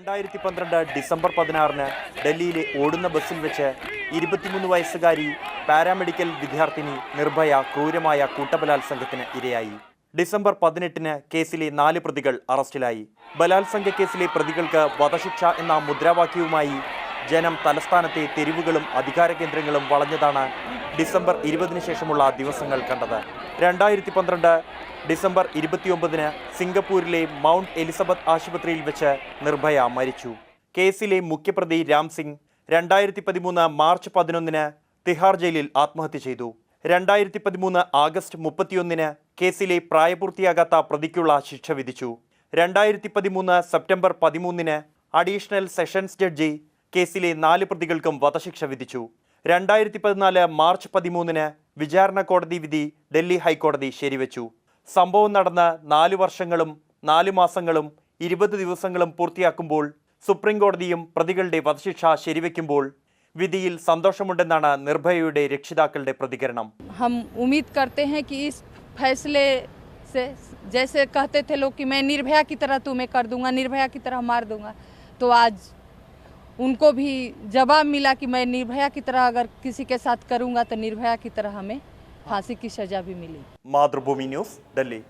2012 December 16-ന് ഡൽഹിയിലെ ഓടുന്ന ബസ്സിൽ വെച്ച് 23 വയസ്സുകാരി പാരാമെഡിക്കൽ വിദ്യാർത്ഥിനി നിർഭയ ക്രൂരമായ കൂട്ടബലാത്സംഗത്തിന് ഇരയായി. ഡിസംബർ 18-ന് കേസിലെ 4 പ്രതികൾ അറസ്റ്റിലായി. ബലാത്സംഗ കേസിലെ പ്രതികൾക്ക് വധശിക്ഷ എന്ന മുദ്രാവാക്യവുമായി ജനം തലസ്ഥാനത്തെ തെരുവുകളും അധികാര കേന്ദ്രങ്ങളും വളഞ്ഞതാണ് ഡിസംബർ 20-ന് ശേഷമുള്ള ദിവസങ്ങൾ കണ്ടത്. 2012 ഡിസംബർ 29-ന് സിംഗപ്പൂരിലെ മൗണ്ട് എലിസബത്ത് ആശുപത്രിയിൽ വെച്ച് നിർഭയ മരിച്ചു. കേസിലെ മുഖ്യപ്രതി രാം സിംഗ് 2013 മാർച്ച് 11-ന് തിഹാർ ജയിലിൽ ആത്മഹത്യ ചെയ്തു. 2013 ആഗസ്റ്റ് 31-ന് കേസിലെ പ്രായപൂർത്തിയാകാത്ത പ്രതിക്കുള്ള ശിക്ഷ വിധിച്ചു. 2013 സെപ്റ്റംബർ 13-ന് അഡീഷണൽ സെഷൻസ് ജഡ്ജി കേസിലെ 4 പ്രതികൾക്കും വധശിക്ഷ വിധിച്ചു. 2014 മാർച്ച് 13-ന് വിചാരണ കോടതി വിധി ഡൽഹി ഹൈക്കോടതി ശരിവെച്ചു. സംഭവം നടന്ന് 4 വർഷങ്ങളും 4 മാസങ്ങളും 20 ദിവസങ്ങളും പൂർത്തിയാക്കുമ്പോൾ സുപ്രീം കോടതിയും പ്രതികളുടെ വധശിക്ഷ ശരിവെക്കുമ്പോൾ വിധിയിൽ സന്തോഷമുണ്ടെന്നാണ് നിർഭയയുടെ രക്ഷിതാക്കളുടെ പ്രതികരണം. हम उम्मीद करते हैं कि इस फैसले से जैसे कहते थे लोग कि मैं निर्भया की तरह तुम्हें कर दूंगा, निर्भया की तरह मार दूंगा, तो आज उनको भी जवाब मिला कि मैं निर्भया की तरह अगर किसी के साथ करूंगा तो निर्भया की तरह हमें फांसी की सजा भी मिली. മാതൃഭൂമി ന്യൂസ്, ഡൽഹി.